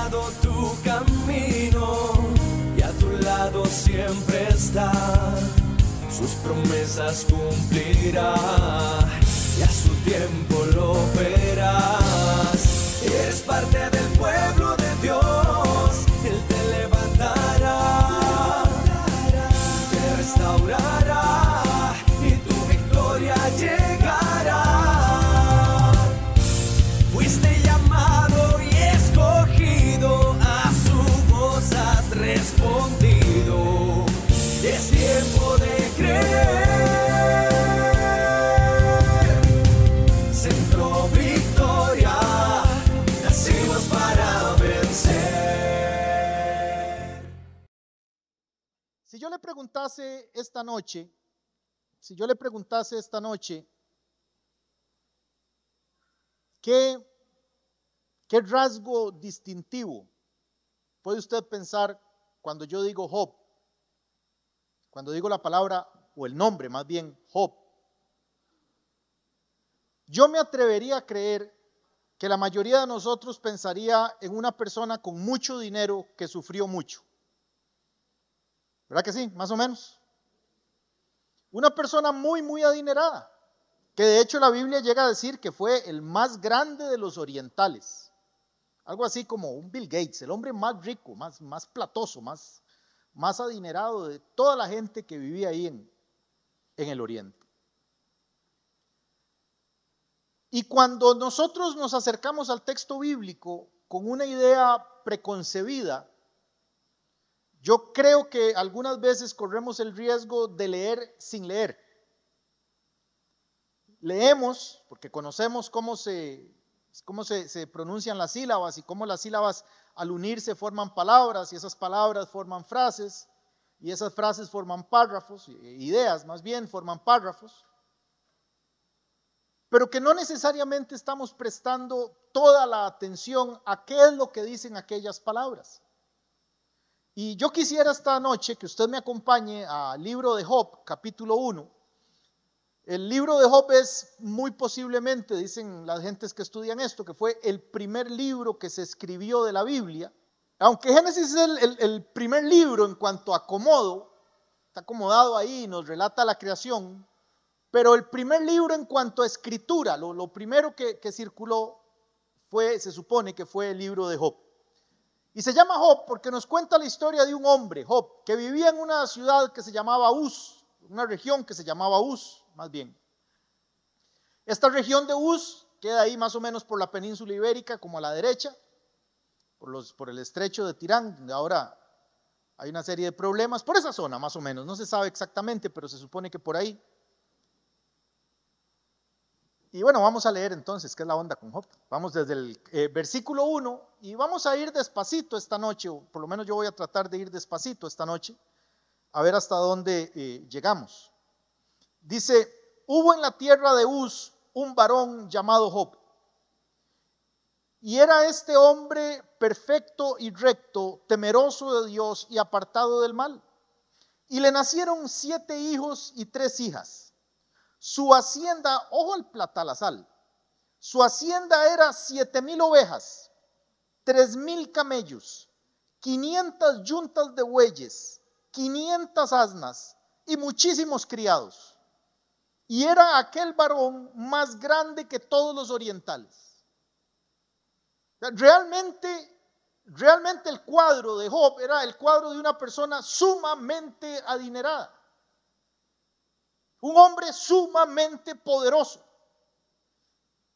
allanado tu camino y a tu lado siempre está. Sus promesas cumplirá y a su tiempo lo verás. Eres parte del pueblo de Dios, Él te levantará, te restaurará y tu victoria llegará. Fuiste llamado y escogido, a su voz has respondido. Es tiempo de creer. Centro Victoria, nacimos para vencer. Si yo le preguntase esta noche, ¿qué rasgo distintivo puede usted pensar cuando yo digo Job? Cuando digo la palabra, o el nombre más bien, Job. Yo me atrevería a creer que la mayoría de nosotros pensaría en una persona con mucho dinero que sufrió mucho. ¿Verdad que sí? Más o menos. Una persona muy, muy adinerada, que de hecho la Biblia llega a decir que fue el más grande de los orientales. Algo así como un Bill Gates, el hombre más rico, más platoso, más adinerado de toda la gente que vivía ahí en el oriente. Y cuando nosotros nos acercamos al texto bíblico con una idea preconcebida, yo creo que algunas veces corremos el riesgo de leer sin leer. Leemos porque conocemos cómo se pronuncian las sílabas y cómo las sílabas al unirse forman palabras y esas palabras forman frases y esas frases forman párrafos, ideas más bien forman párrafos, pero que no necesariamente estamos prestando toda la atención a qué es lo que dicen aquellas palabras. Y yo quisiera esta noche que usted me acompañe al libro de Job, capítulo 1. El libro de Job es muy posiblemente, dicen las gentes que estudian esto, que fue el primer libro que se escribió de la Biblia. Aunque Génesis es el primer libro en cuanto a acomodo, está acomodado ahí y nos relata la creación, pero el primer libro en cuanto a escritura, lo primero que circuló se supone que fue el libro de Job. Y se llama Job porque nos cuenta la historia de un hombre, Job, que vivía en una ciudad que se llamaba Uz, una región que se llamaba Uz, más bien. Esta región de Uz queda ahí más o menos por la península ibérica, como a la derecha, por el estrecho de Tirán, donde ahora hay una serie de problemas, por esa zona más o menos, no se sabe exactamente, pero se supone que por ahí. Y bueno, vamos a leer entonces qué es la onda con Job. Vamos desde el versículo 1 y vamos a ir despacito esta noche, o por lo menos yo voy a tratar de ir despacito esta noche, a ver hasta dónde llegamos. Dice, hubo en la tierra de Uz un varón llamado Job, y era este hombre perfecto y recto, temeroso de Dios y apartado del mal. Y le nacieron 7 hijos y 3 hijas. Su hacienda, ojo al platalazal, su hacienda era 7,000 ovejas, 3,000 camellos, 500 yuntas de bueyes, 500 asnas y muchísimos criados. Y era aquel varón más grande que todos los orientales. Realmente el cuadro de Job era el cuadro de una persona sumamente adinerada. Un hombre sumamente poderoso.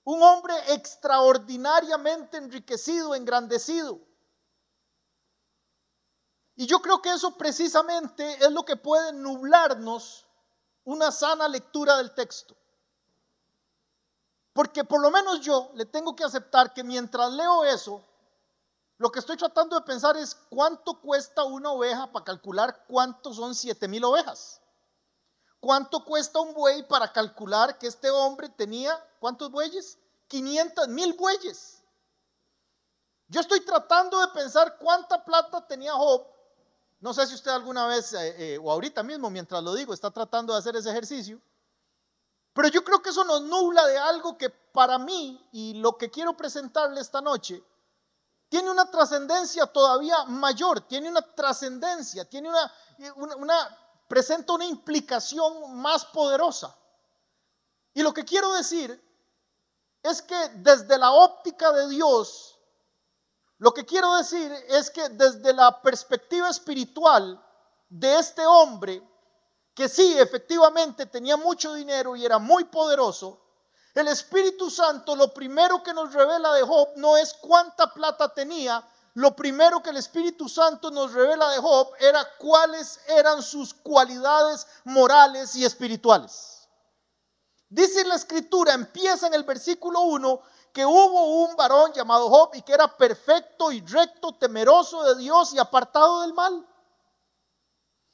Un hombre extraordinariamente enriquecido, engrandecido. Y yo creo que eso precisamente es lo que puede nublarnos una sana lectura del texto. Porque por lo menos yo le tengo que aceptar que mientras leo eso, lo que estoy tratando de pensar es cuánto cuesta una oveja para calcular cuánto son 7,000 ovejas. ¿Cuánto cuesta un buey para calcular que este hombre tenía, ¿cuántos bueyes? 500,000 bueyes. Yo estoy tratando de pensar cuánta plata tenía Job. No sé si usted alguna vez, o ahorita mismo mientras lo digo, está tratando de hacer ese ejercicio. Pero yo creo que eso nos nubla de algo que para mí, y lo que quiero presentarle esta noche, tiene una trascendencia todavía mayor, tiene una trascendencia, tiene presenta una implicación más poderosa. Y lo que quiero decir es que desde la óptica de Dios, lo que quiero decir es que desde la perspectiva espiritual de este hombre, que sí, efectivamente tenía mucho dinero y era muy poderoso, el Espíritu Santo lo primero que nos revela de Job no es cuánta plata tenía. Lo primero que el Espíritu Santo nos revela de Job era cuáles eran sus cualidades morales y espirituales. Dice la Escritura, empieza en el versículo 1, que hubo un varón llamado Job y que era perfecto y recto, temeroso de Dios y apartado del mal.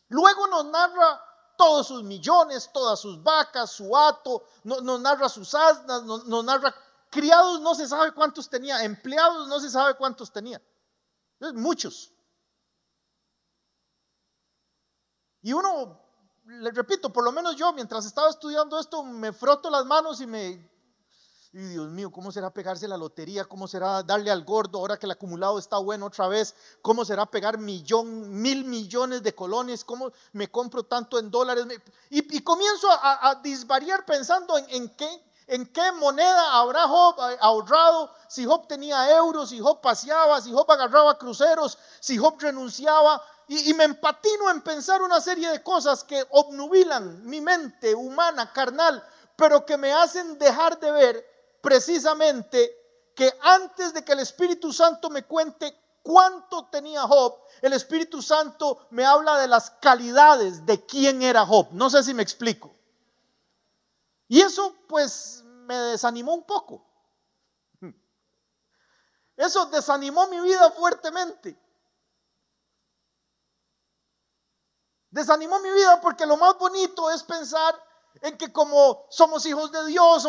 Luego nos narra todos sus millones, todas sus vacas, su hato, nos narra sus asnas, nos narra criados, no se sabe cuántos tenía, empleados, no se sabe cuántos tenía. Muchos. Y uno, le repito, por lo menos yo mientras estaba estudiando esto me froto las manos y Dios mío, ¿cómo será pegarse la lotería? ¿Cómo será darle al gordo ahora que el acumulado está bueno otra vez? ¿Cómo será pegar 1.000 millones de colones? ¿Cómo me compro tanto en dólares? Y comienzo a disvariar pensando en qué moneda habrá Job ahorrado, si Job tenía euros, si Job paseaba, si Job agarraba cruceros, si Job renunciaba. Y me empatino en pensar una serie de cosas que obnubilan mi mente humana, carnal, pero que me hacen dejar de ver precisamente que antes de que el Espíritu Santo me cuente cuánto tenía Job, el Espíritu Santo me habla de las calidades de quién era Job. No sé si me explico. Y eso pues me desanimó un poco. Eso desanimó mi vida fuertemente. Desanimó mi vida porque lo más bonito es pensar en que como somos hijos de Dios,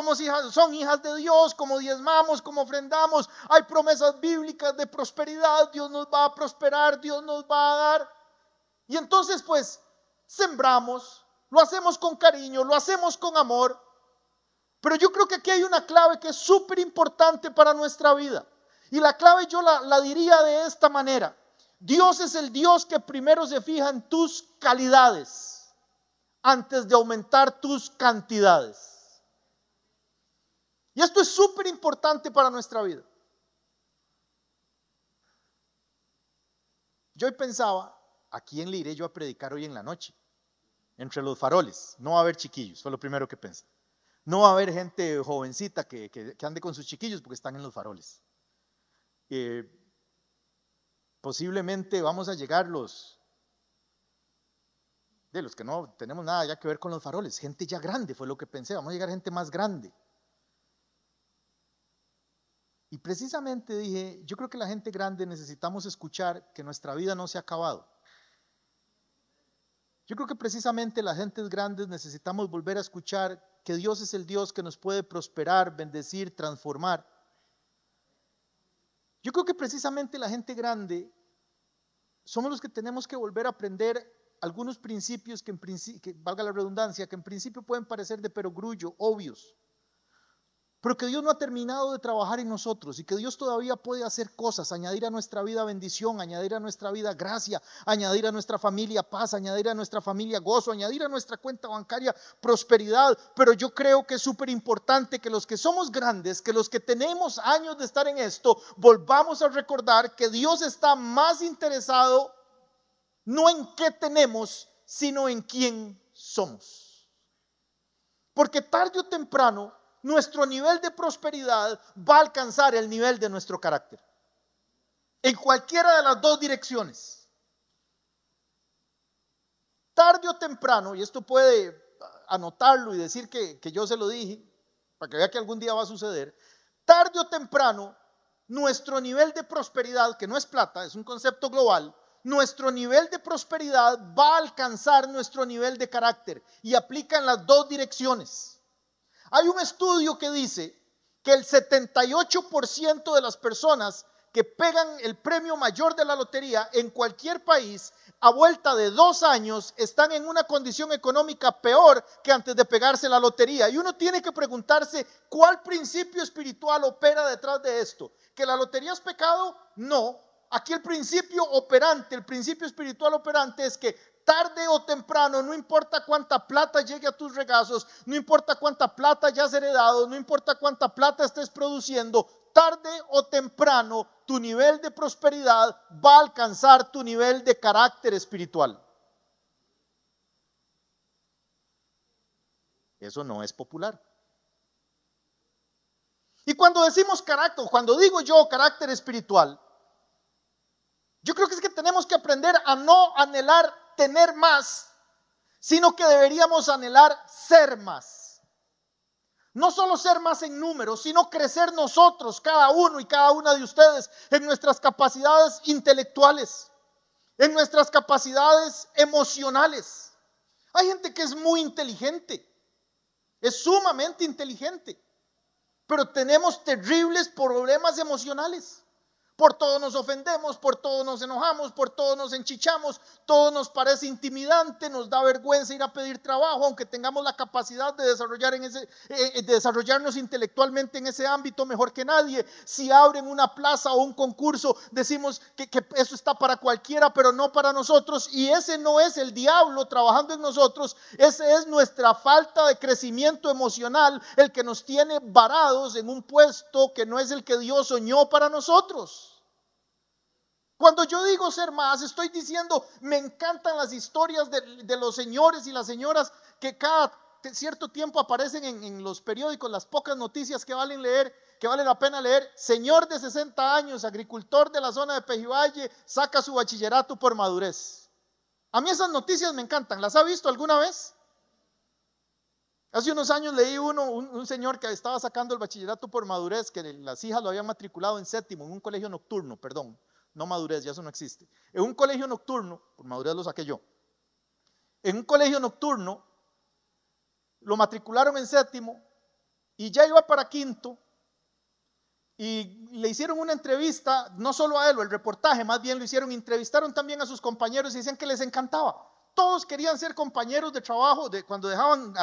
son hijas de Dios, como diezmamos, como ofrendamos, hay promesas bíblicas de prosperidad, Dios nos va a prosperar, Dios nos va a dar. Y entonces pues sembramos, lo hacemos con cariño, lo hacemos con amor. Pero yo creo que aquí hay una clave que es súper importante para nuestra vida. Y la clave yo la diría de esta manera: Dios es el Dios que primero se fija en tus calidades antes de aumentar tus cantidades. Y esto es súper importante para nuestra vida. Yo hoy pensaba, ¿a quién le iré yo a predicar hoy en la noche? Entre los faroles, no va a haber chiquillos, fue lo primero que pensé. No va a haber gente jovencita que ande con sus chiquillos porque están en los faroles. Posiblemente vamos a llegar los que no tenemos nada ya que ver con los faroles, gente ya grande, fue lo que pensé, vamos a llegar gente más grande. Y precisamente dije, yo creo que la gente grande necesitamos escuchar que nuestra vida no se ha acabado. Yo creo que precisamente las gentes grandes necesitamos volver a escuchar que Dios es el Dios que nos puede prosperar, bendecir, transformar. Yo creo que precisamente la gente grande somos los que tenemos que volver a aprender algunos principios que valga la redundancia, que en principio pueden parecer de perogrullo, obvios, pero que Dios no ha terminado de trabajar en nosotros y que Dios todavía puede hacer cosas, añadir a nuestra vida bendición, añadir a nuestra vida gracia, añadir a nuestra familia paz, añadir a nuestra familia gozo, añadir a nuestra cuenta bancaria prosperidad. Pero yo creo que es súper importante que los que somos grandes, que los que tenemos años de estar en esto, volvamos a recordar que Dios está más interesado no en qué tenemos, sino en quién somos. Porque tarde o temprano nuestro nivel de prosperidad va a alcanzar el nivel de nuestro carácter, en cualquiera de las dos direcciones. Tarde o temprano, y esto puede anotarlo y decir que yo se lo dije, para que vea que algún día va a suceder, tarde o temprano nuestro nivel de prosperidad, que no es plata, es un concepto global, nuestro nivel de prosperidad va a alcanzar nuestro nivel de carácter y aplica en las dos direcciones. Hay un estudio que dice que el 78% de las personas que pegan el premio mayor de la lotería en cualquier país a vuelta de 2 años están en una condición económica peor que antes de pegarse la lotería. Y uno tiene que preguntarse cuál principio espiritual opera detrás de esto. ¿Que la lotería es pecado? No. Aquí el principio operante, el principio espiritual operante es que tarde o temprano, no importa cuánta plata llegue a tus regazos, no importa cuánta plata hayas heredado, no importa cuánta plata estés produciendo, tarde o temprano tu nivel de prosperidad va a alcanzar tu nivel de carácter espiritual. Eso no es popular. Y cuando decimos carácter, cuando digo yo carácter espiritual, yo creo que es que tenemos que aprender a no anhelar tener más, sino que deberíamos anhelar ser más. No solo ser más en número, sino crecer nosotros, cada uno y cada una de ustedes, en nuestras capacidades intelectuales, en nuestras capacidades emocionales. Hay gente que es muy inteligente, es sumamente inteligente, pero tenemos terribles problemas emocionales. Por todo nos ofendemos, por todo nos enojamos, por todo nos enchichamos, todo nos parece intimidante, nos da vergüenza ir a pedir trabajo, aunque tengamos la capacidad de desarrollarnos intelectualmente en ese ámbito mejor que nadie. Si abren una plaza o un concurso, decimos que eso está para cualquiera, pero no para nosotros, y ese no es el diablo trabajando en nosotros, ese es nuestra falta de crecimiento emocional, el que nos tiene varados en un puesto que no es el que Dios soñó para nosotros. Cuando yo digo ser más, estoy diciendo, me encantan las historias de los señores y las señoras que cada cierto tiempo aparecen en los periódicos, las pocas noticias que vale la pena leer. Señor de 60 años, agricultor de la zona de Pejivalle, saca su bachillerato por madurez. A mí esas noticias me encantan. ¿Las ha visto alguna vez? Hace unos años leí un señor que estaba sacando el bachillerato por madurez, que las hijas lo habían matriculado en séptimo, en un colegio nocturno, perdón. No madurez, ya eso no existe. En un colegio nocturno, por madurez lo saqué yo. En un colegio nocturno lo matricularon en séptimo y ya iba para quinto y le hicieron una entrevista, no solo a él, o el reportaje más bien lo hicieron, entrevistaron también a sus compañeros y decían que les encantaba. Todos querían ser compañeros de trabajo cuando dejaban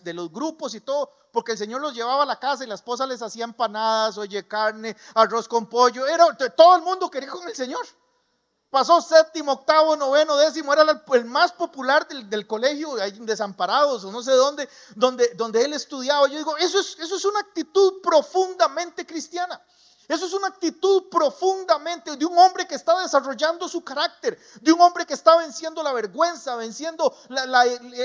de los grupos y todo, porque el Señor los llevaba a la casa y la esposa les hacía empanadas, oye, carne, arroz con pollo. Todo el mundo quería con el Señor. Pasó séptimo, octavo, noveno, décimo, era el más popular del colegio, ahí en Desamparados o no sé dónde, donde él estudiaba. Yo digo, eso es una actitud profundamente cristiana. Eso es una actitud profundamente de un hombre que está desarrollando su carácter, de un hombre que está venciendo la vergüenza, venciendo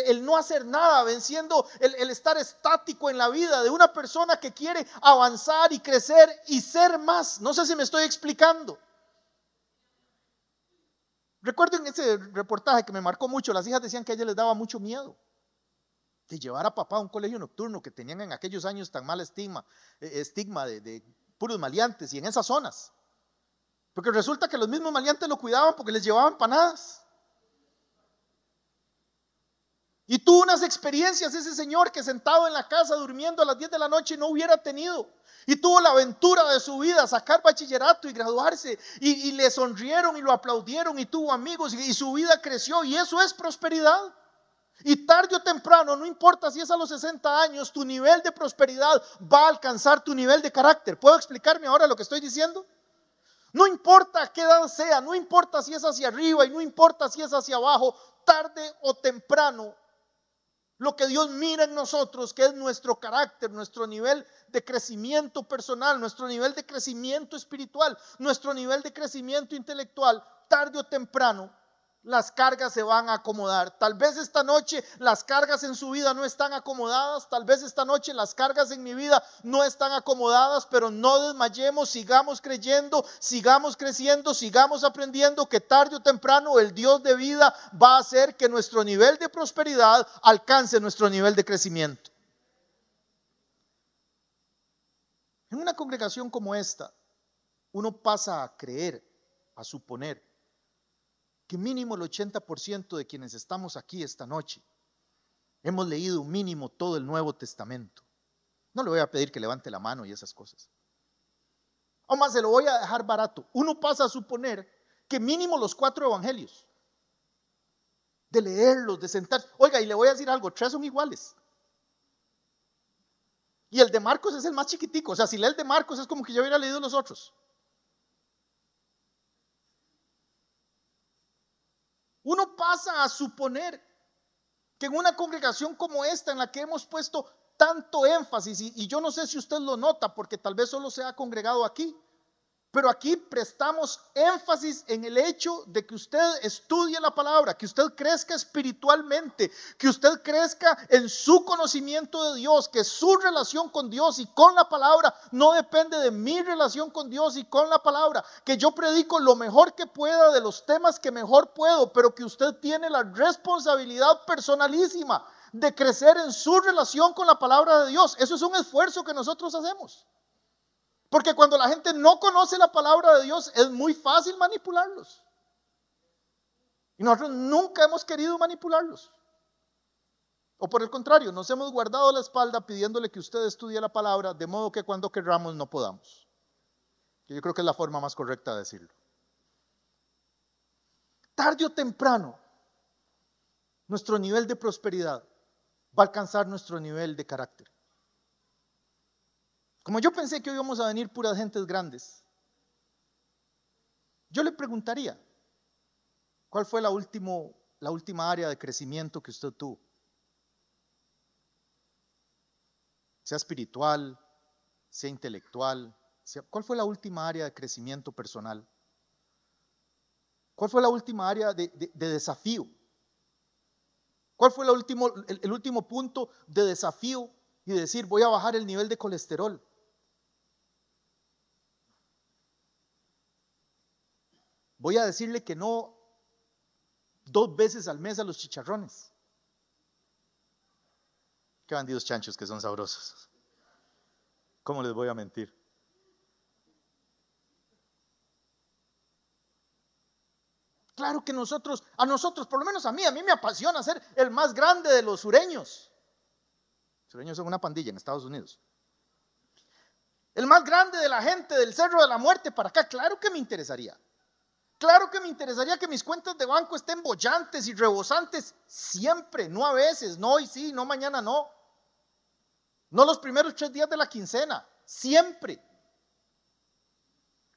el no hacer nada, venciendo el estar estático en la vida, de una persona que quiere avanzar y crecer y ser más. No sé si me estoy explicando. Recuerdo en ese reportaje que me marcó mucho, las hijas decían que a ellas les daba mucho miedo de llevar a papá a un colegio nocturno que tenían en aquellos años tan mal estigma de puros maleantes y en esas zonas, porque resulta que los mismos maleantes lo cuidaban porque les llevaban empanadas. Y tuvo unas experiencias ese señor que sentado en la casa durmiendo a las 10 de la noche no hubiera tenido, y tuvo la aventura de su vida, sacar bachillerato y graduarse, y le sonrieron y lo aplaudieron y tuvo amigos y su vida creció, y eso es prosperidad. Y tarde o temprano, no importa si es a los 60 años, tu nivel de prosperidad va a alcanzar tu nivel de carácter. ¿Puedo explicarme ahora lo que estoy diciendo? No importa qué edad sea, no importa si es hacia arriba y no importa si es hacia abajo, tarde o temprano, lo que Dios mira en nosotros, que es nuestro carácter, nuestro nivel de crecimiento personal, nuestro nivel de crecimiento espiritual, nuestro nivel de crecimiento intelectual, tarde o temprano, las cargas se van a acomodar. Tal vez esta noche las cargas en su vida no están acomodadas, tal vez esta noche las cargas en mi vida no están acomodadas, pero no desmayemos, sigamos creyendo, sigamos creciendo, sigamos aprendiendo que tarde o temprano el Dios de vida va a hacer que nuestro nivel de prosperidad alcance nuestro nivel de crecimiento. En una congregación como esta, uno pasa a creer, a suponer que mínimo el 80% de quienes estamos aquí esta noche hemos leído mínimo todo el Nuevo Testamento. No le voy a pedir que levante la mano y esas cosas. Aún más se lo voy a dejar barato. Uno pasa a suponer que mínimo los 4 evangelios. de leerlos, de sentarse. Oiga, y le voy a decir algo, 3 son iguales. Y el de Marcos es el más chiquitico. O sea, si lee el de Marcos es como que yo hubiera leído los otros. Uno pasa a suponer que en una congregación como esta, en la que hemos puesto tanto énfasis, y yo no sé si usted lo nota, porque tal vez solo se ha congregado aquí, pero aquí prestamos énfasis en el hecho de que usted estudie la palabra, que usted crezca espiritualmente, que usted crezca en su conocimiento de Dios, que su relación con Dios y con la palabra no depende de mi relación con Dios y con la palabra, que yo predico lo mejor que pueda de los temas que mejor puedo, pero que usted tiene la responsabilidad personalísima de crecer en su relación con la palabra de Dios. Eso es un esfuerzo que nosotros hacemos. Porque cuando la gente no conoce la palabra de Dios es muy fácil manipularlos. Y nosotros nunca hemos querido manipularlos. O por el contrario, nos hemos guardado la espalda pidiéndole que usted estudie la palabra, de modo que cuando querramos no podamos. Yo creo que es la forma más correcta de decirlo. Tarde o temprano, nuestro nivel de prosperidad va a alcanzar nuestro nivel de carácter. Como yo pensé que hoy íbamos a venir puras gentes grandes, yo le preguntaría, ¿cuál fue la última área de crecimiento que usted tuvo? Sea espiritual, sea intelectual, ¿cuál fue la última área de crecimiento personal? ¿Cuál fue la última área de desafío? ¿Cuál fue el último punto de desafío y de decir voy a bajar el nivel de colesterol? Voy a decirle que no 2 veces al mes a los chicharrones. Qué bandidos chanchos que son sabrosos. ¿Cómo les voy a mentir? Claro que a nosotros, por lo menos a mí me apasiona ser el más grande de los sureños. Los sureños son una pandilla en Estados Unidos. El más grande de la gente del Cerro de la Muerte para acá, claro que me interesaría. Claro que me interesaría que mis cuentas de banco estén bollantes y rebosantes siempre, no a veces, no hoy sí, no mañana no. No los primeros 3 días de la quincena, siempre.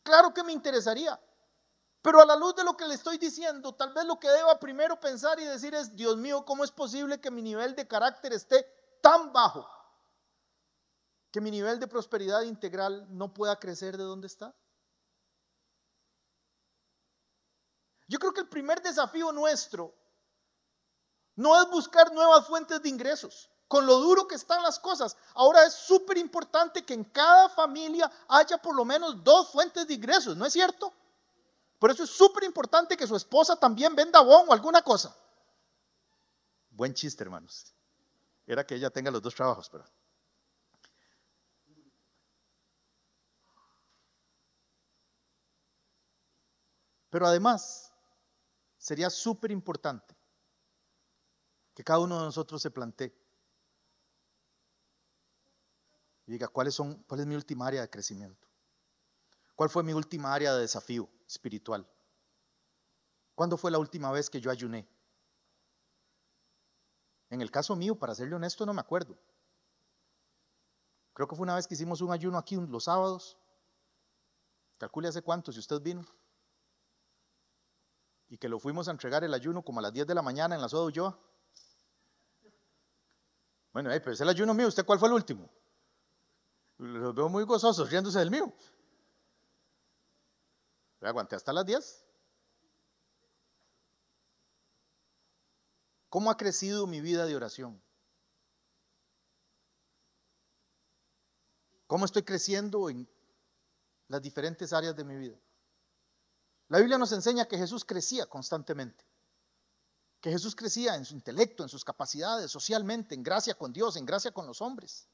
Claro que me interesaría. Pero a la luz de lo que le estoy diciendo, tal vez lo que deba primero pensar y decir es, Dios mío, ¿cómo es posible que mi nivel de carácter esté tan bajo que mi nivel de prosperidad integral no pueda crecer de donde está? Yo creo que el primer desafío nuestro no es buscar nuevas fuentes de ingresos. Con lo duro que están las cosas, ahora es súper importante que en cada familia haya por lo menos 2 fuentes de ingresos, ¿no es cierto? Por eso es súper importante que su esposa también venda Avon o alguna cosa. Buen chiste, hermanos. Era que ella tenga los 2 trabajos, pero además sería súper importante que cada uno de nosotros se plantee y diga, ¿cuál es mi última área de crecimiento? ¿Cuál fue mi última área de desafío espiritual? ¿Cuándo fue la última vez que yo ayuné? En el caso mío, para serle honesto, no me acuerdo. Creo que fue una vez que hicimos un ayuno aquí los sábados. Calcule hace cuánto, si usted vino. Y que lo fuimos a entregar el ayuno como a las 10 de la mañana en la Soda Ulloa. Bueno, pero es el ayuno mío. ¿Usted cuál fue el último? Los veo muy gozosos riéndose del mío. Pero aguanté hasta las 10. ¿Cómo ha crecido mi vida de oración? ¿Cómo estoy creciendo en las diferentes áreas de mi vida? La Biblia nos enseña que Jesús crecía constantemente, que Jesús crecía en su intelecto, en sus capacidades, socialmente, en gracia con Dios, en gracia con los hombres.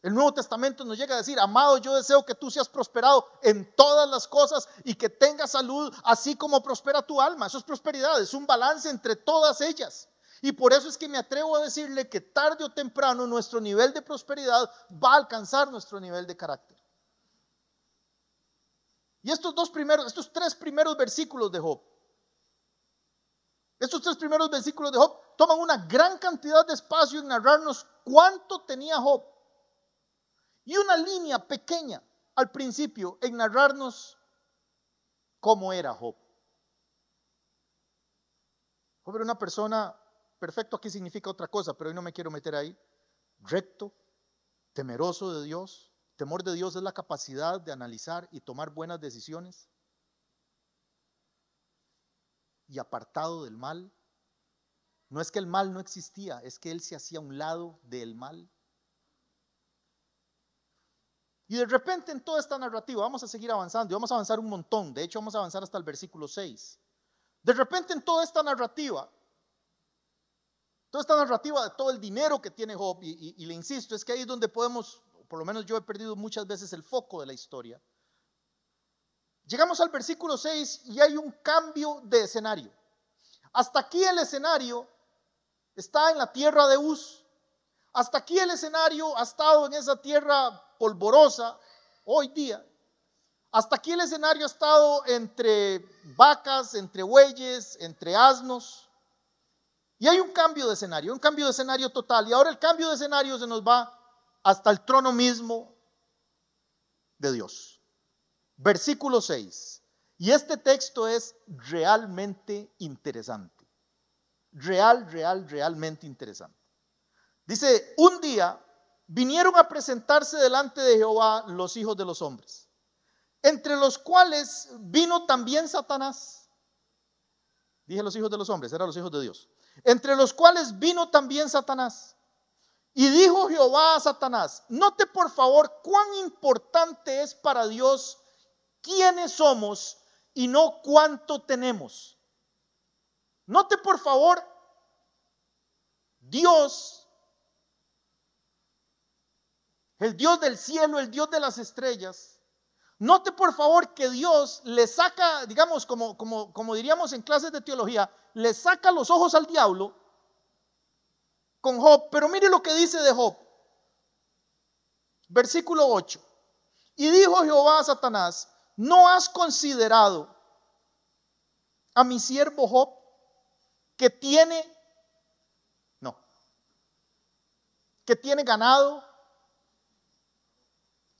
El Nuevo Testamento nos llega a decir, amado, yo deseo que tú seas prosperado en todas las cosas y que tengas salud, así como prospera tu alma. Eso es prosperidad, es un balance entre todas ellas. Y por eso es que me atrevo a decirle que tarde o temprano nuestro nivel de prosperidad va a alcanzar nuestro nivel de carácter. Y estos 3 primeros versículos de Job Estos 3 primeros versículos de Job toman una gran cantidad de espacio en narrarnos cuánto tenía Job. Y una línea pequeña al principio en narrarnos cómo era Job. Job era una persona, perfecto aquí significa otra cosa, pero hoy no me quiero meter ahí. Recto, temeroso de Dios. Temor de Dios es la capacidad de analizar y tomar buenas decisiones. Y apartado del mal. No es que el mal no existía, es que él se hacía a un lado del mal. Y de repente en toda esta narrativa vamos a seguir avanzando y vamos a avanzar un montón. De hecho vamos a avanzar hasta el versículo 6. De repente en toda esta narrativa de todo el dinero que tiene Job, y le insisto, es que ahí es donde podemos, por lo menos yo he perdido muchas veces el foco de la historia. Llegamos al versículo 6 y hay un cambio de escenario. Hasta aquí el escenario está en la tierra de Uz. Hasta aquí el escenario ha estado en esa tierra polvorosa hoy día. Hasta aquí el escenario ha estado entre vacas, entre bueyes, entre asnos. Y hay un cambio de escenario total. Y ahora el cambio de escenario se nos va hasta el trono mismo de Dios. Versículo 6. Y este texto es realmente interesante. Realmente interesante. Dice, un día vinieron a presentarse delante de Jehová los hijos de los hombres, entre los cuales vino también Satanás. Dije los hijos de los hombres, eran los hijos de Dios. Entre los cuales vino también Satanás. Y dijo Jehová a Satanás, note por favor cuán importante es para Dios quiénes somos y no cuánto tenemos. Note por favor, Dios, el Dios del cielo, el Dios de las estrellas. Note por favor que Dios le saca, digamos, como diríamos en clases de teología, le saca los ojos al diablo con Job. Pero mire lo que dice de Job. Versículo 8. Y dijo Jehová a Satanás, ¿no has considerado a mi siervo Job que tiene ganado,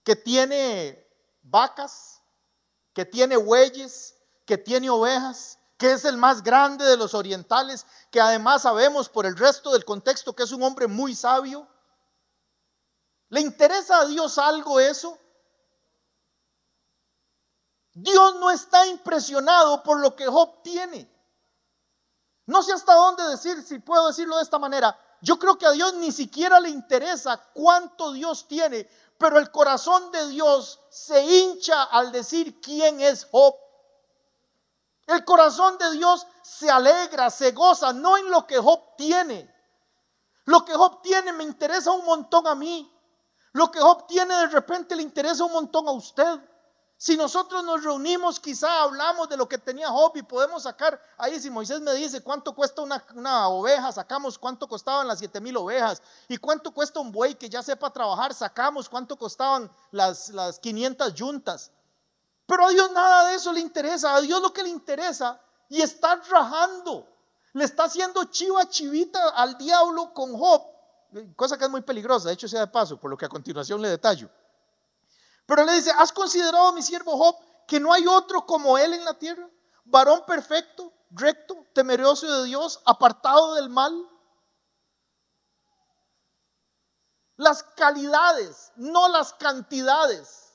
que tiene vacas, que tiene bueyes, que tiene ovejas, que es el más grande de los orientales, que además sabemos por el resto del contexto que es un hombre muy sabio? ¿Le interesa a Dios algo eso? Dios no está impresionado por lo que Job tiene. No sé hasta dónde decir, si puedo decirlo de esta manera. Yo creo que a Dios ni siquiera le interesa cuánto Dios tiene, pero el corazón de Dios se hincha al decir quién es Job. El corazón de Dios se alegra, se goza, no en lo que Job tiene. Lo que Job tiene me interesa un montón a mí. Lo que Job tiene de repente le interesa un montón a usted. Si nosotros nos reunimos, quizá hablamos de lo que tenía Job y podemos sacar ahí, si Moisés me dice cuánto cuesta una oveja, sacamos cuánto costaban las 7,000 ovejas, y cuánto cuesta un buey que ya sepa trabajar, sacamos cuánto costaban las 500 yuntas. Pero a Dios nada de eso le interesa. A Dios lo que le interesa, y está rajando, le está haciendo chivita al diablo con Job, cosa que es muy peligrosa, de hecho sea de paso, por lo que a continuación le detallo. Pero le dice, ¿has considerado a mi siervo Job que no hay otro como él en la tierra? Varón perfecto, recto, temeroso de Dios, apartado del mal. Las calidades, no las cantidades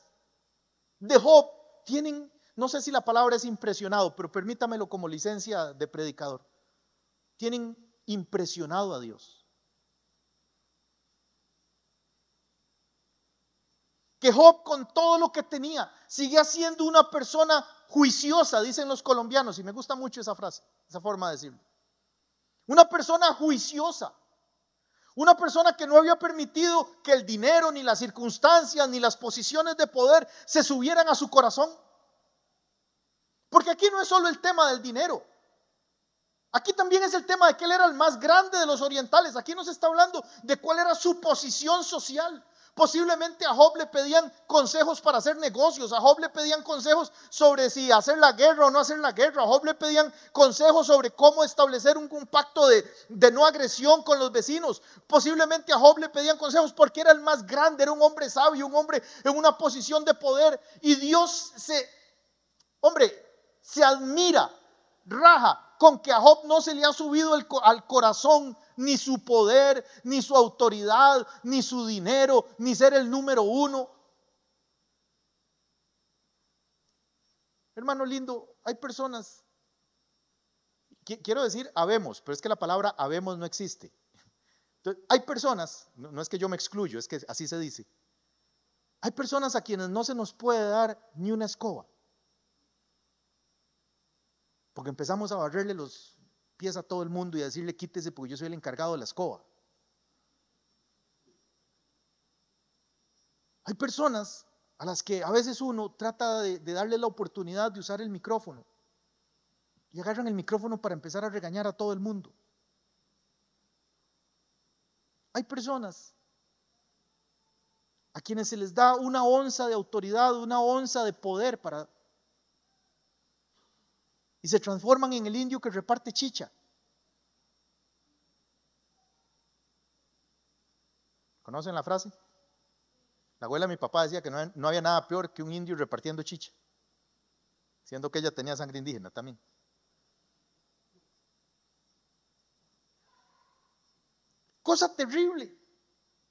de Job tienen, no sé si la palabra es impresionado, pero permítamelo como licencia de predicador, tienen impresionado a Dios. Que Job, con todo lo que tenía, seguía siendo una persona juiciosa, dicen los colombianos, y me gusta mucho esa frase, esa forma de decirlo. Una persona juiciosa, una persona que no había permitido que el dinero, ni las circunstancias, ni las posiciones de poder se subieran a su corazón. Porque aquí no es solo el tema del dinero, aquí también es el tema de que él era el más grande de los orientales. Aquí no se está hablando de cuál era su posición social. Posiblemente a Job le pedían consejos para hacer negocios, a Job le pedían consejos sobre si hacer la guerra o no hacer la guerra, a Job le pedían consejos sobre cómo establecer un pacto de no agresión con los vecinos. Posiblemente a Job le pedían consejos porque era el más grande, era un hombre sabio, un hombre en una posición de poder. Y Dios se admira, raja con que a Job no se le ha subido al corazón ni su poder, ni su autoridad, ni su dinero, ni ser el número uno. Hermano lindo, hay personas, quiero decir habemos, pero es que la palabra habemos no existe. Entonces, hay personas, no es que yo me excluyo, es que así se dice. Hay personas a quienes no se nos puede dar ni una escoba, porque empezamos a barrerle los pies a todo el mundo y a decirle quítese porque yo soy el encargado de la escoba. Hay personas a las que a veces uno trata de darle la oportunidad de usar el micrófono y agarran el micrófono para empezar a regañar a todo el mundo. Hay personas a quienes se les da una onza de autoridad, una onza de poder y se transforman en el indio que reparte chicha. ¿Conocen la frase? La abuela de mi papá decía que no había nada peor que un indio repartiendo chicha, siendo que ella tenía sangre indígena también. Cosa terrible.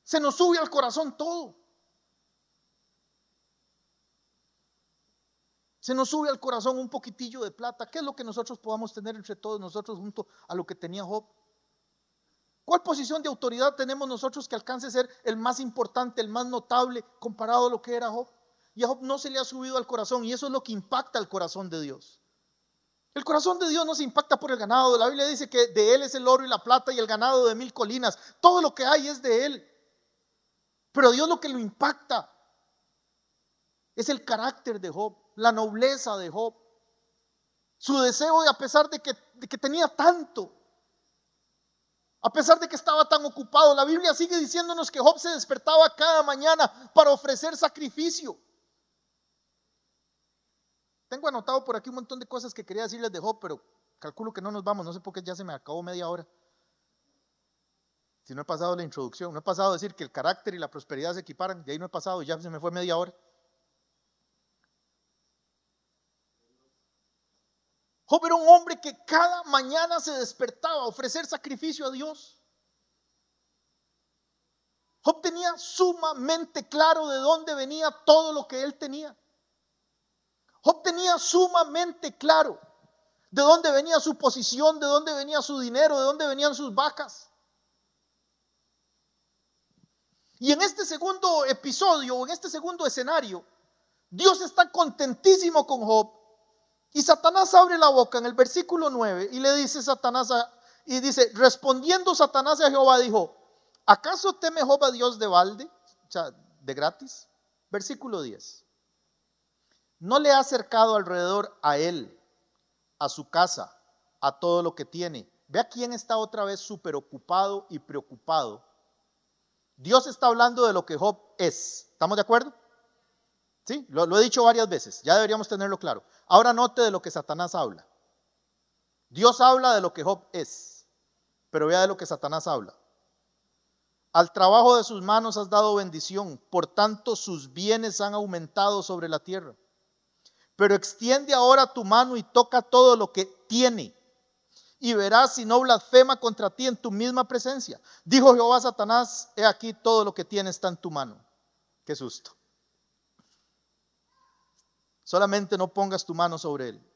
Se nos sube al corazón todo. Se nos sube al corazón un poquitillo de plata. ¿Qué es lo que nosotros podamos tener entre todos nosotros junto a lo que tenía Job? ¿Cuál posición de autoridad tenemos nosotros que alcance a ser el más importante, el más notable comparado a lo que era Job? Y a Job no se le ha subido al corazón, y eso es lo que impacta al corazón de Dios. El corazón de Dios no se impacta por el ganado. La Biblia dice que de él es el oro y la plata y el ganado de 1000 colinas. Todo lo que hay es de él. Pero Dios lo que lo impacta es el carácter de Job, la nobleza de Job, su deseo de, a pesar de que tenía tanto, a pesar de que estaba tan ocupado. La Biblia sigue diciéndonos que Job se despertaba cada mañana para ofrecer sacrificio. Tengo anotado por aquí un montón de cosas que quería decirles de Job, pero calculo que no nos vamos, no sé por qué ya se me acabó media hora. Si no he pasado la introducción, no he pasado a decir que el carácter y la prosperidad se equiparan, de ahí no he pasado, ya se me fue media hora. Job era un hombre que cada mañana se despertaba a ofrecer sacrificio a Dios. Job tenía sumamente claro de dónde venía todo lo que él tenía. Job tenía sumamente claro de dónde venía su posición, de dónde venía su dinero, de dónde venían sus vacas. Y en este segundo episodio, o en este segundo escenario, Dios está contentísimo con Job. Y Satanás abre la boca en el versículo 9 y le dice respondiendo Satanás a Jehová dijo, ¿acaso teme Job a Dios de balde? O sea, de gratis. Versículo 10. No le ha acercado alrededor a él, a su casa, a todo lo que tiene. Vea quién está otra vez súper ocupado y preocupado. Dios está hablando de lo que Job es. ¿Estamos de acuerdo? Sí, lo he dicho varias veces, ya deberíamos tenerlo claro. Ahora note de lo que Satanás habla. Dios habla de lo que Job es, pero vea de lo que Satanás habla. Al trabajo de sus manos has dado bendición, por tanto sus bienes han aumentado sobre la tierra. Pero extiende ahora tu mano y toca todo lo que tiene, y verás si no blasfema contra ti en tu misma presencia. Dijo Jehová a Satanás, he aquí todo lo que tiene está en tu mano. Qué susto. Solamente no pongas tu mano sobre él.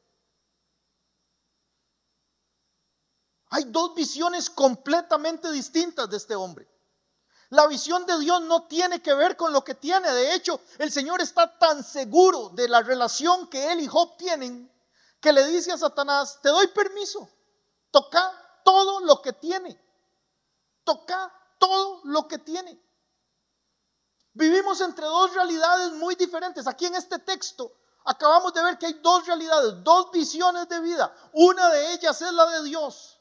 Hay dos visiones completamente distintas de este hombre. La visión de Dios no tiene que ver con lo que tiene. De hecho, el Señor está tan seguro de la relación que él y Job tienen, que le dice a Satanás, te doy permiso, toca todo lo que tiene. Toca todo lo que tiene. Vivimos entre dos realidades muy diferentes. Aquí en este texto acabamos de ver que hay dos realidades, dos visiones de vida. Una de ellas es la de Dios.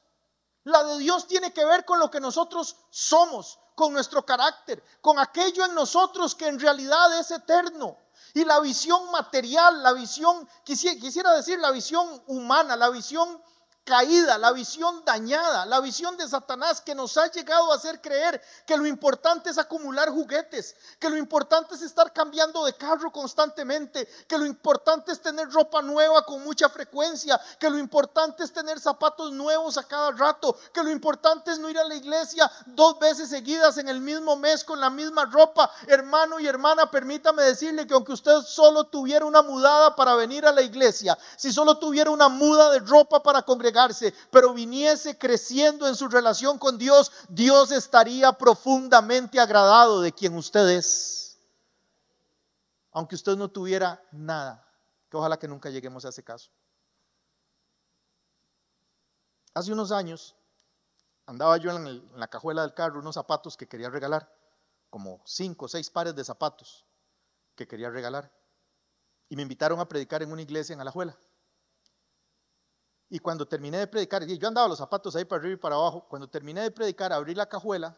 La de Dios tiene que ver con lo que nosotros somos, con nuestro carácter, con aquello en nosotros que en realidad es eterno. Y la visión material, la visión, quisiera decir la visión humana, la visión caída, la visión dañada, la visión de Satanás que nos ha llegado a hacer creer que lo importante es acumular juguetes, que lo importante es estar cambiando de carro constantemente, que lo importante es tener ropa nueva con mucha frecuencia, que lo importante es tener zapatos nuevos a cada rato, que lo importante es no ir a la iglesia 2 veces seguidas en el mismo mes con la misma ropa. Hermano y hermana, permítame decirle que aunque usted solo tuviera una mudada para venir a la iglesia, si solo tuviera una muda de ropa para congregarse, pero viniese creciendo en su relación con Dios, Dios estaría profundamente agradado de quien usted es, aunque usted no tuviera nada, que ojalá que nunca lleguemos a ese caso. Hace unos años andaba yo en la cajuela del carro unos zapatos que quería regalar, como 5 o 6 pares de zapatos que quería regalar, y me invitaron a predicar en una iglesia en Alajuela. Y cuando terminé de predicar, yo andaba los zapatos ahí para arriba y para abajo. Cuando terminé de predicar, abrí la cajuela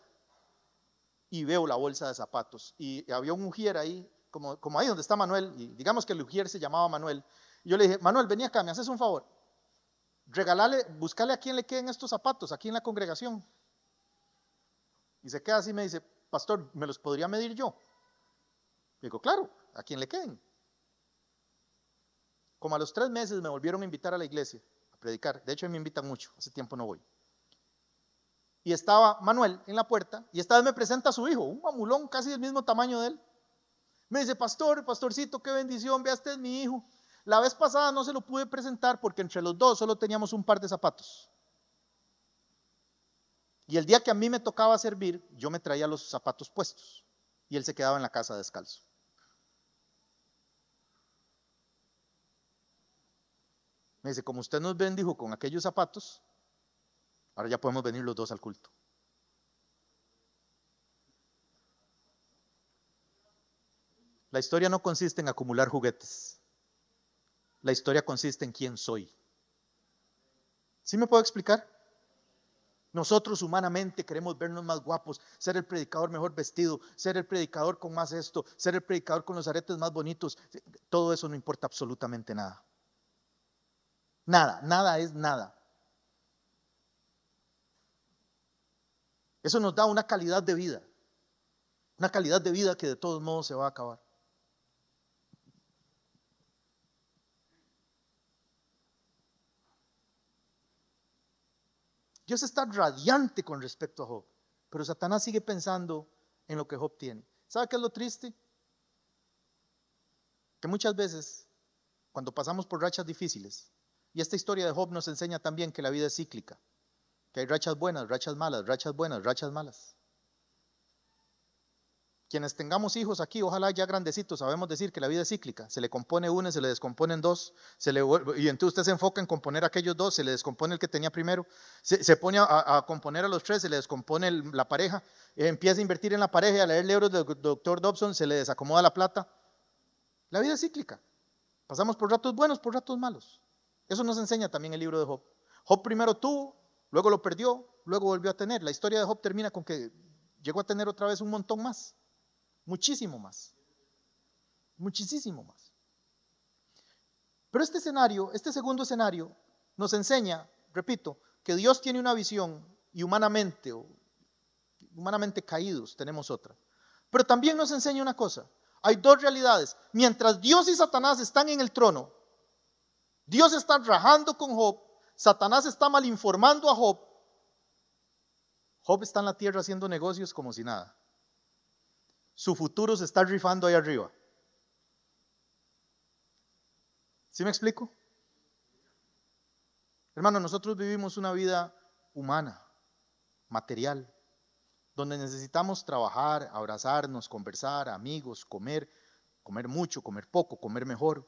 y veo la bolsa de zapatos. Y había un ujier ahí, como ahí donde está Manuel. Y digamos que el ujier se llamaba Manuel. Y yo le dije, Manuel, vení acá, me haces un favor. Regálale, buscale a quién le queden estos zapatos, aquí en la congregación. Y se queda así y me dice, pastor, ¿me los podría medir yo? Le digo, claro, a quién le queden. Como a los 3 meses me volvieron a invitar a la iglesia predicar. De hecho, me invitan mucho, hace tiempo no voy. Y estaba Manuel en la puerta, y esta vez me presenta a su hijo, un mamulón casi del mismo tamaño de él. Me dice, pastorcito, qué bendición, vea, este es mi hijo. La vez pasada no se lo pude presentar porque entre los dos solo teníamos un par de zapatos. Y el día que a mí me tocaba servir, yo me traía los zapatos puestos, y él se quedaba en la casa descalzo. Me dice, como usted nos bendijo con aquellos zapatos, ahora ya podemos venir los 2 al culto. La historia no consiste en acumular juguetes. La historia consiste en quién soy. ¿Sí me puedo explicar? Nosotros humanamente queremos vernos más guapos, ser el predicador mejor vestido, ser el predicador con más esto, ser el predicador con los aretes más bonitos. Todo eso no importa absolutamente nada. Nada es nada. Eso nos da una calidad de vida que de todos modos se va a acabar. Dios está radiante con respecto a Job, pero Satanás sigue pensando en lo que Job tiene. ¿Sabe qué es lo triste? Que muchas veces, cuando pasamos por rachas difíciles, y esta historia de Job nos enseña también que la vida es cíclica, que hay rachas buenas, rachas malas, rachas buenas, rachas malas. Quienes tengamos hijos aquí, ojalá ya grandecitos, sabemos decir que la vida es cíclica. Se le compone uno, se le descomponen 2, y entonces usted se enfoca en componer aquellos 2, se le descompone el que tenía primero, se pone a componer a los 3, se le descompone la pareja, empieza a invertir en la pareja, a leer libros del Dr. Dobson, se le desacomoda la plata. La vida es cíclica. Pasamos por ratos buenos, por ratos malos. Eso nos enseña también el libro de Job. Job primero tuvo, luego lo perdió, luego volvió a tener. La historia de Job termina con que llegó a tener otra vez un montón más, muchísimo más, muchísimo más. Pero este segundo escenario, nos enseña, repito, que Dios tiene una visión y humanamente caídos tenemos otra. Pero también nos enseña una cosa, hay 2 realidades. Mientras Dios y Satanás están en el trono, Dios está rajando con Job, Satanás está malinformando a Job. Job está en la tierra haciendo negocios como si nada. Su futuro se está rifando ahí arriba. ¿Sí me explico? Hermano, nosotros vivimos una vida humana, material, donde necesitamos trabajar, abrazarnos, conversar, amigos, comer mucho, comer poco, comer mejor.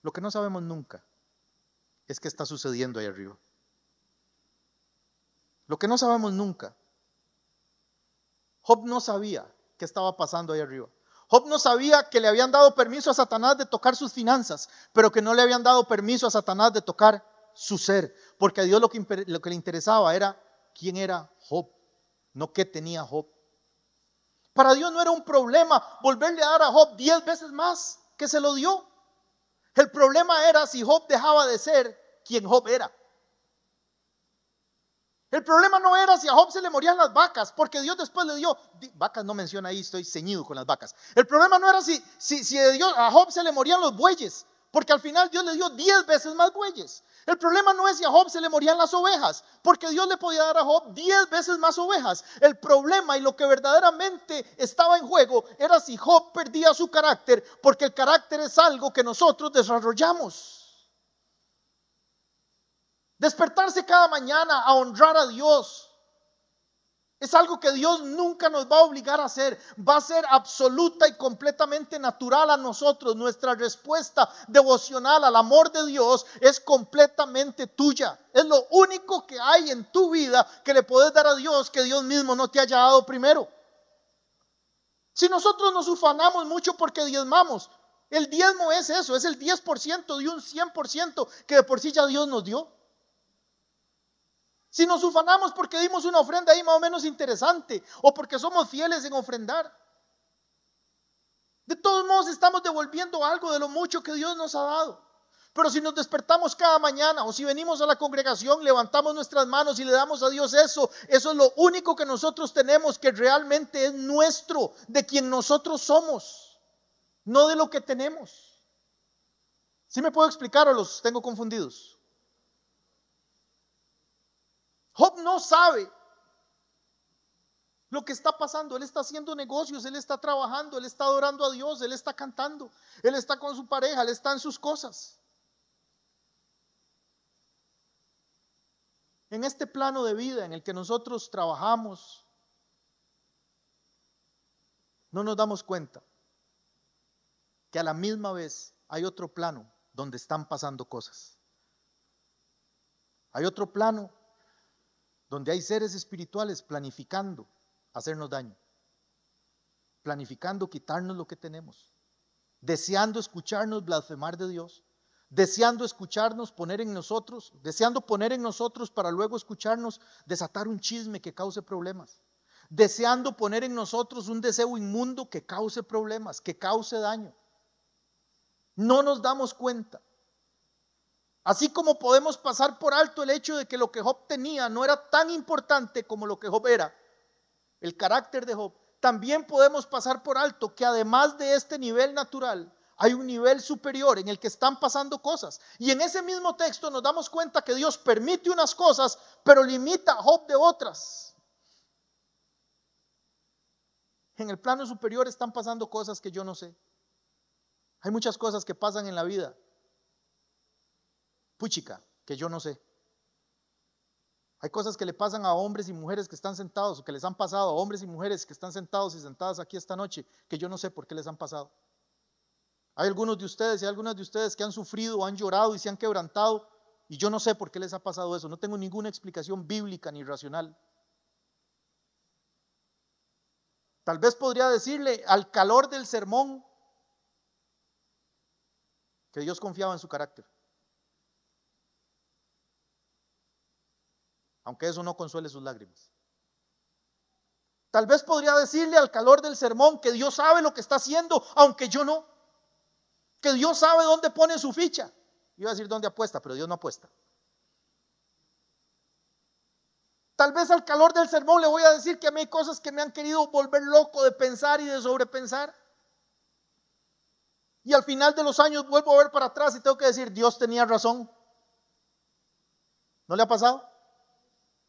Lo que no sabemos nunca es qué está sucediendo ahí arriba. Lo que no sabemos nunca. Job no sabía qué estaba pasando ahí arriba. Job no sabía que le habían dado permiso a Satanás de tocar sus finanzas, pero que no le habían dado permiso a Satanás de tocar su ser, porque a Dios lo que le interesaba era quién era Job, no qué tenía Job. Para Dios no era un problema volverle a dar a Job 10 veces más que se lo dio. El problema era si Job dejaba de ser quien Job era. El problema no era si a Job se le morían las vacas, porque Dios después le dio, vacas no menciona ahí, estoy ceñido con las vacas. El problema no era si a Job se le morían los bueyes, porque al final Dios le dio 10 veces más bueyes. El problema no es si a Job se le morían las ovejas, porque Dios le podía dar a Job 10 veces más ovejas. El problema y lo que verdaderamente estaba en juego era si Job perdía su carácter, porque el carácter es algo que nosotros desarrollamos. Despertarse cada mañana a honrar a Dios es algo que Dios nunca nos va a obligar a hacer. Va a ser absoluta y completamente natural a nosotros. Nuestra respuesta devocional al amor de Dios es completamente tuya. Es lo único que hay en tu vida que le puedes dar a Dios que Dios mismo no te haya dado primero. Si nosotros nos ufanamos mucho porque diezmamos, el diezmo es eso, es el 10% de un 100% que de por sí ya Dios nos dio. Si nos ufanamos porque dimos una ofrenda ahí más o menos interesante, o porque somos fieles en ofrendar, de todos modos estamos devolviendo algo de lo mucho que Dios nos ha dado. Pero si nos despertamos cada mañana, o si venimos a la congregación, levantamos nuestras manos y le damos a Dios eso es lo único que nosotros tenemos, que realmente es nuestro, de quien nosotros somos, no de lo que tenemos. ¿Sí me puedo explicar o los tengo confundidos? Job no sabe lo que está pasando. Él está haciendo negocios, él está trabajando, él está adorando a Dios, él está cantando, él está con su pareja, él está en sus cosas. En este plano de vida en el que nosotros trabajamos, no nos damos cuenta que a la misma vez hay otro plano donde están pasando cosas. Hay otro plano donde hay seres espirituales planificando hacernos daño, planificando quitarnos lo que tenemos, deseando escucharnos blasfemar de Dios, deseando escucharnos deseando poner en nosotros para luego escucharnos desatar un chisme que cause problemas, deseando poner en nosotros un deseo inmundo que cause problemas, que cause daño. No nos damos cuenta. Así como podemos pasar por alto el hecho de que lo que Job tenía no era tan importante como lo que Job era, el carácter de Job, también podemos pasar por alto que además de este nivel natural, hay un nivel superior en el que están pasando cosas. Y en ese mismo texto nos damos cuenta que Dios permite unas cosas, pero limita a Job de otras. En el plano superior están pasando cosas que yo no sé. Hay muchas cosas que pasan en la vida, puchica, que yo no sé. Hay cosas que le pasan a hombres y mujeres que están sentados, o que les han pasado a hombres y mujeres que están sentados y sentadas aquí esta noche, que yo no sé por qué les han pasado. Hay algunos de ustedes y algunas de ustedes que han sufrido, han llorado y se han quebrantado, y yo no sé por qué les ha pasado eso. No tengo ninguna explicación bíblica ni racional. Tal vez podría decirle al calor del sermón que Dios confiaba en su carácter, aunque eso no consuele sus lágrimas. Tal vez podría decirle al calor del sermón que Dios sabe lo que está haciendo, aunque yo no. Que Dios sabe dónde pone su ficha. Iba a decir dónde apuesta, pero Dios no apuesta. Tal vez al calor del sermón le voy a decir que a mí hay cosas que me han querido volver loco de pensar y de sobrepensar. Y al final de los años vuelvo a ver para atrás y tengo que decir, Dios tenía razón. ¿No le ha pasado?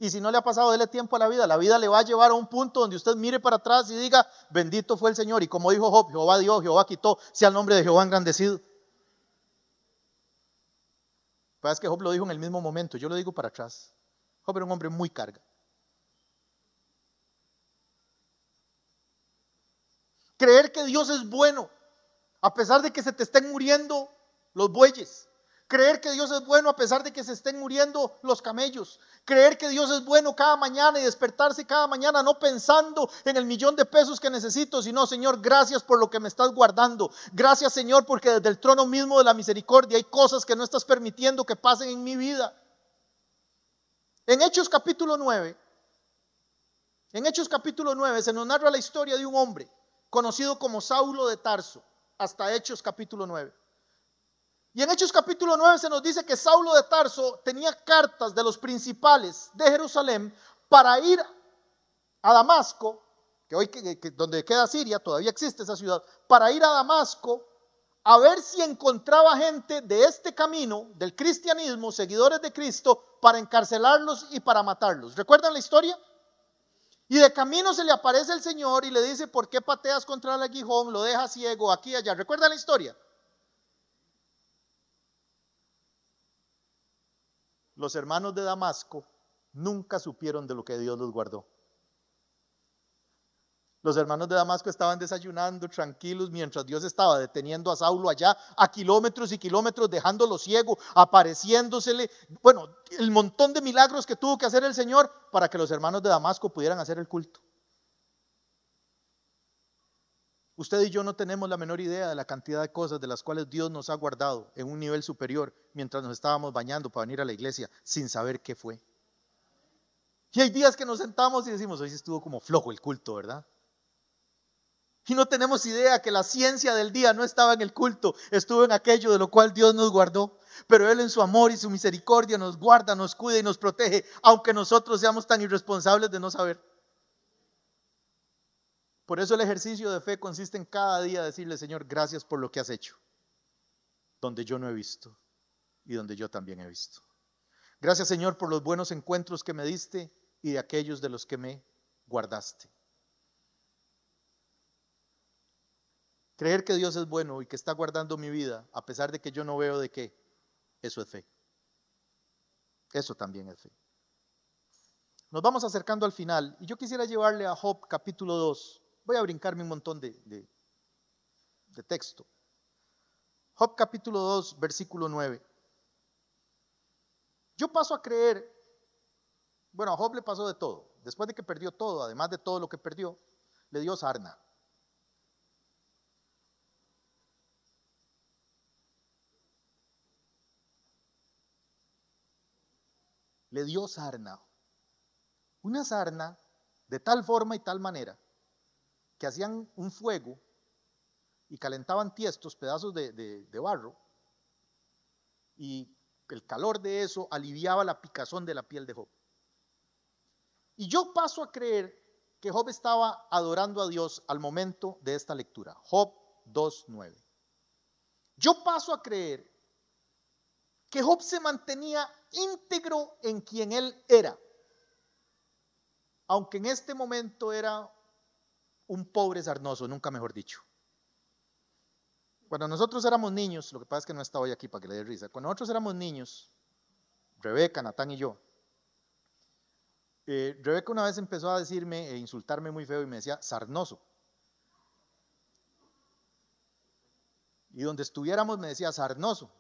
Y si no le ha pasado, dele tiempo a la vida. La vida le va a llevar a un punto donde usted mire para atrás y diga, bendito fue el Señor. Y como dijo Job, Jehová dio, Jehová quitó, sea el nombre de Jehová engrandecido. Pues es que Job lo dijo en el mismo momento, yo lo digo para atrás. Job era un hombre muy carga. Creer que Dios es bueno, a pesar de que se te estén muriendo los bueyes. Creer que Dios es bueno a pesar de que se estén muriendo los camellos. Creer que Dios es bueno cada mañana y despertarse cada mañana no pensando en el millón de pesos que necesito, sino, Señor, gracias por lo que me estás guardando. Gracias, Señor, porque desde el trono mismo de la misericordia hay cosas que no estás permitiendo que pasen en mi vida. En Hechos capítulo 9 En Hechos capítulo 9 se nos narra la historia de un hombre conocido como Saulo de Tarso, hasta Hechos capítulo 9. Y en Hechos capítulo 9 se nos dice que Saulo de Tarso tenía cartas de los principales de Jerusalén para ir a Damasco, que hoy donde queda Siria, todavía existe esa ciudad, para ir a Damasco a ver si encontraba gente de este camino, del cristianismo, seguidores de Cristo, para encarcelarlos y para matarlos. ¿Recuerdan la historia? Y de camino se le aparece el Señor y le dice: ¿por qué pateas contra el aguijón? Lo dejas ciego aquí y allá. ¿Recuerdan la historia? Los hermanos de Damasco nunca supieron de lo que Dios los guardó. Los hermanos de Damasco estaban desayunando tranquilos mientras Dios estaba deteniendo a Saulo allá a kilómetros y kilómetros, dejándolo ciego, apareciéndosele. Bueno, el montón de milagros que tuvo que hacer el Señor para que los hermanos de Damasco pudieran hacer el culto. Usted y yo no tenemos la menor idea de la cantidad de cosas de las cuales Dios nos ha guardado en un nivel superior mientras nos estábamos bañando para venir a la iglesia sin saber qué fue. Y hay días que nos sentamos y decimos: hoy sí estuvo como flojo el culto, ¿verdad? Y no tenemos idea que la ciencia del día no estaba en el culto, estuvo en aquello de lo cual Dios nos guardó. Pero Él en su amor y su misericordia nos guarda, nos cuida y nos protege, aunque nosotros seamos tan irresponsables de no saber. Por eso el ejercicio de fe consiste en cada día decirle: Señor, gracias por lo que has hecho, donde yo no he visto y donde yo también he visto. Gracias, Señor, por los buenos encuentros que me diste y de aquellos de los que me guardaste. Creer que Dios es bueno y que está guardando mi vida, a pesar de que yo no veo de qué, eso es fe. Eso también es fe. Nos vamos acercando al final y yo quisiera llevarle a Job capítulo 2. Voy a brincarme un montón de texto. Job capítulo 2, versículo 9. Yo paso a creer, bueno, a Job le pasó de todo. Después de que perdió todo, además de todo lo que perdió, le dio sarna. Le dio sarna. Una sarna de tal forma y tal manera que hacían un fuego y calentaban tiestos, pedazos de barro, y el calor de eso aliviaba la picazón de la piel de Job. Y yo paso a creer que Job estaba adorando a Dios al momento de esta lectura. Job 2:9. Yo paso a creer que Job se mantenía íntegro en quien él era, aunque en este momento era un pobre sarnoso, nunca mejor dicho. Cuando nosotros éramos niños, lo que pasa es que no está hoy aquí para que le dé risa, cuando nosotros éramos niños, Rebeca, Natán y yo, Rebeca una vez empezó a decirme e insultarme muy feo y me decía sarnoso. Y donde estuviéramos me decía sarnoso.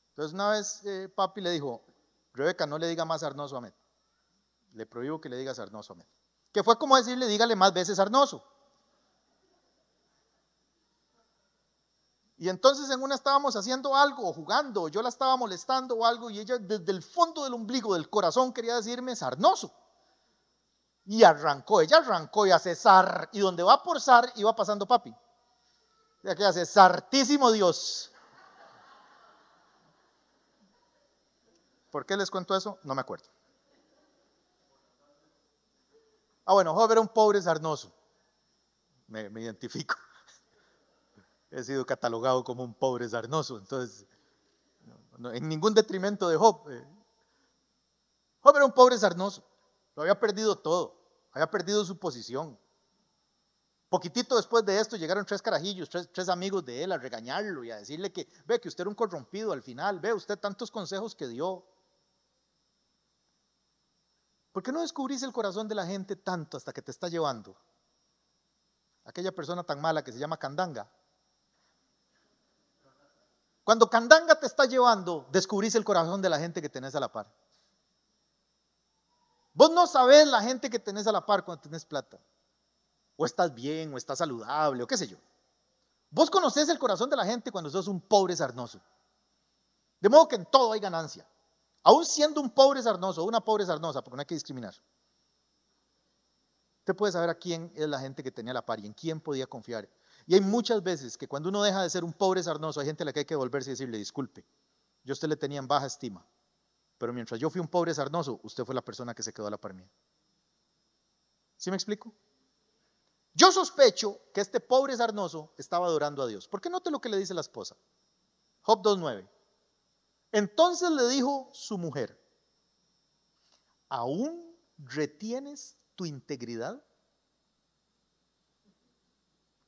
Entonces una vez papi le dijo: Rebeca, no le diga más sarnoso a Ahmed. Le prohíbo que le diga sarnoso a Ahmed. Que fue como decirle: dígale más veces sarnoso. Y entonces en una estábamos haciendo algo, o jugando, o yo la estaba molestando o algo, y ella desde el fondo del ombligo, del corazón, quería decirme sarnoso. Y ella arrancó y hace zar, y donde va por zar, iba pasando papi. Y aquí hace sartísimo Dios. ¿Por qué les cuento eso? No me acuerdo. Bueno, Job era un pobre sarnoso. Me identifico. He sido catalogado como un pobre sarnoso. Entonces, no, en ningún detrimento de Job. Job era un pobre sarnoso. Lo había perdido todo. Había perdido su posición. Poquitito después de esto llegaron tres carajillos, tres amigos de él a regañarlo y a decirle que ve que usted era un corrompido al final. Ve usted tantos consejos que dio. ¿Por qué no descubrís el corazón de la gente tanto hasta que te está llevando? Aquella persona tan mala que se llama Candanga. Cuando Candanga te está llevando, descubrís el corazón de la gente que tenés a la par. Vos no sabés la gente que tenés a la par cuando tenés plata. O estás bien, o estás saludable, o qué sé yo. Vos conocés el corazón de la gente cuando sos un pobre sarnoso. De modo que en todo hay ganancia. Aún siendo un pobre sarnoso o una pobre sarnosa, porque no hay que discriminar. Usted puede saber a quién es la gente que tenía la par y en quién podía confiar. Y hay muchas veces que cuando uno deja de ser un pobre sarnoso, hay gente a la que hay que volverse y decirle, disculpe, yo a usted le tenía en baja estima, pero mientras yo fui un pobre sarnoso, usted fue la persona que se quedó a la par mía. ¿Sí me explico? Yo sospecho que este pobre sarnoso estaba adorando a Dios. ¿Por qué note lo que le dice la esposa? Job 2:9. Entonces le dijo su mujer, ¿aún retienes tu integridad?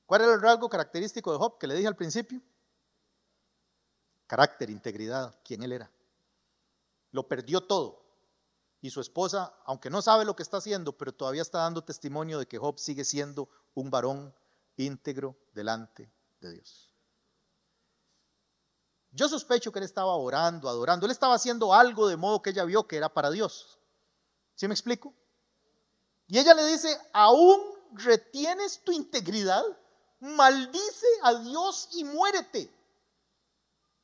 ¿Cuál era el rasgo característico de Job que le dije al principio? Carácter, integridad, quién él era. Lo perdió todo. Y su esposa, aunque no sabe lo que está haciendo, pero todavía está dando testimonio de que Job sigue siendo un varón íntegro delante de Dios. Yo sospecho que él estaba orando, adorando. Él estaba haciendo algo de modo que ella vio que era para Dios. ¿Sí me explico? Y ella le dice, ¿aún retienes tu integridad? Maldice a Dios y muérete.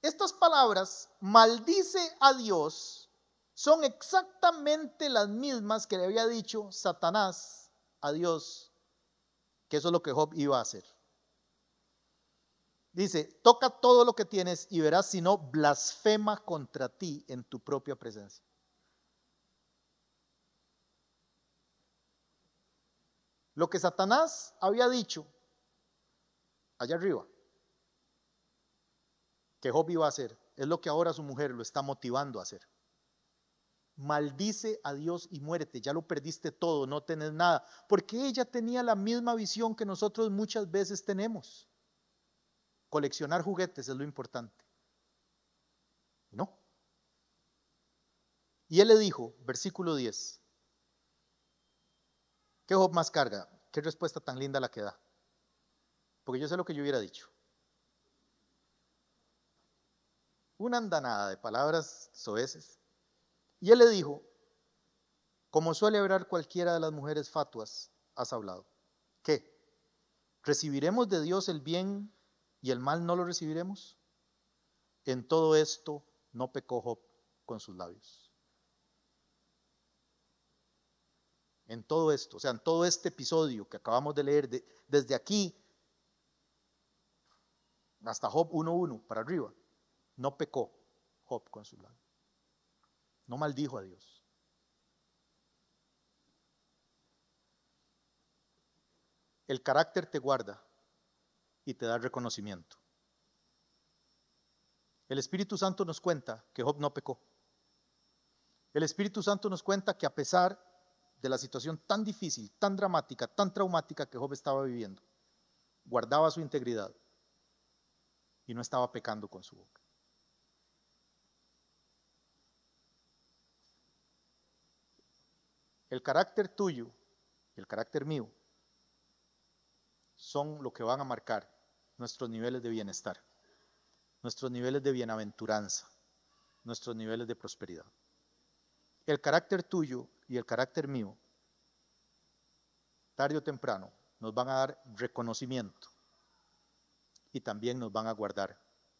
Estas palabras, maldice a Dios, son exactamente las mismas que le había dicho Satanás a Dios, que eso es lo que Job iba a hacer. Dice, toca todo lo que tienes y verás si no blasfema contra ti en tu propia presencia. Lo que Satanás había dicho allá arriba, que Job iba a hacer, es lo que ahora su mujer lo está motivando a hacer. Maldice a Dios y muérete, ya lo perdiste todo, no tenés nada, porque ella tenía la misma visión que nosotros muchas veces tenemos. Coleccionar juguetes es lo importante. No. Y él le dijo, versículo 10, ¿qué Job más carga? ¿Qué respuesta tan linda la que da? Porque yo sé lo que yo hubiera dicho. Una andanada de palabras soeces. Y él le dijo, como suele hablar cualquiera de las mujeres fatuas, has hablado. ¿Qué? ¿Recibiremos de Dios el bien y el mal no lo recibiremos? En todo esto no pecó Job con sus labios. En todo esto, o sea, en todo este episodio que acabamos de leer, desde aquí hasta Job 1:1 para arriba, no pecó Job con sus labios. No maldijo a Dios. El carácter te guarda y te da reconocimiento. El Espíritu Santo nos cuenta que Job no pecó. El Espíritu Santo nos cuenta que a pesar de la situación tan difícil, tan dramática, tan traumática que Job estaba viviendo, guardaba su integridad y no estaba pecando con su boca. El carácter tuyo y el carácter mío son lo que van a marcar nuestros niveles de bienestar, nuestros niveles de bienaventuranza, nuestros niveles de prosperidad. El carácter tuyo y el carácter mío, tarde o temprano, nos van a dar reconocimiento y también nos van a guardar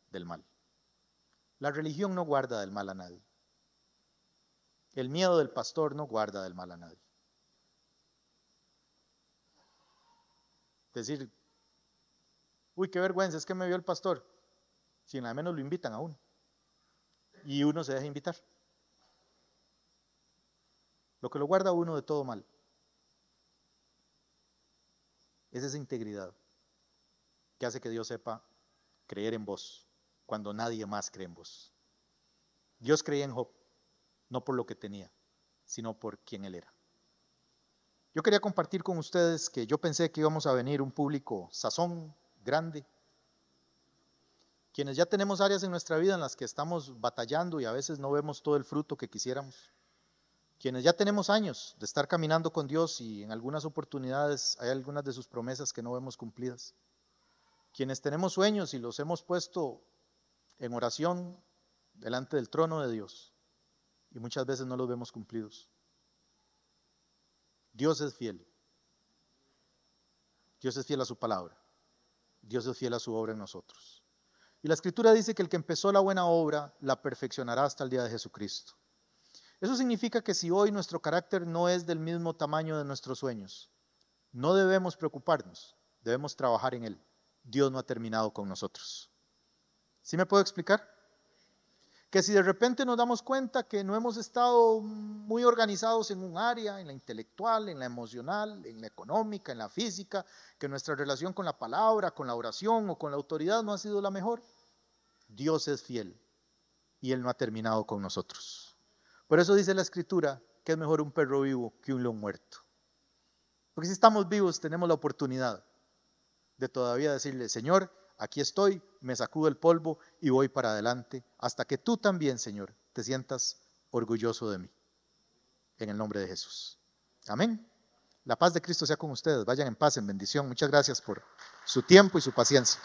del mal. La religión no guarda del mal a nadie. El miedo del pastor no guarda del mal a nadie. Decir, uy, qué vergüenza, es que me vio el pastor. Si nada menos lo invitan a uno. Y uno se deja invitar. Lo que lo guarda a uno de todo mal es esa integridad que hace que Dios sepa creer en vos cuando nadie más cree en vos. Dios creía en Job, no por lo que tenía, sino por quien él era. Yo quería compartir con ustedes que yo pensé que íbamos a venir un público sazón, grande, quienes ya tenemos áreas en nuestra vida en las que estamos batallando y a veces no vemos todo el fruto que quisiéramos, quienes ya tenemos años de estar caminando con Dios y en algunas oportunidades hay algunas de sus promesas que no vemos cumplidas, quienes tenemos sueños y los hemos puesto en oración delante del trono de Dios y muchas veces no los vemos cumplidos. Dios es fiel. Dios es fiel a su palabra. Dios es fiel a su obra en nosotros. Y la Escritura dice que el que empezó la buena obra la perfeccionará hasta el día de Jesucristo. Eso significa que si hoy nuestro carácter no es del mismo tamaño de nuestros sueños, no debemos preocuparnos, debemos trabajar en Él. Dios no ha terminado con nosotros. ¿Sí me puedo explicar? Que si de repente nos damos cuenta que no hemos estado muy organizados en un área, en la intelectual, en la emocional, en la económica, en la física, que nuestra relación con la palabra, con la oración o con la autoridad no ha sido la mejor, Dios es fiel y Él no ha terminado con nosotros. Por eso dice la Escritura que es mejor un perro vivo que un león muerto. Porque si estamos vivos tenemos la oportunidad de todavía decirle, Señor, aquí estoy, me sacudo el polvo y voy para adelante, hasta que tú también, Señor, te sientas orgulloso de mí. En el nombre de Jesús. Amén. La paz de Cristo sea con ustedes. Vayan en paz, en bendición. Muchas gracias por su tiempo y su paciencia.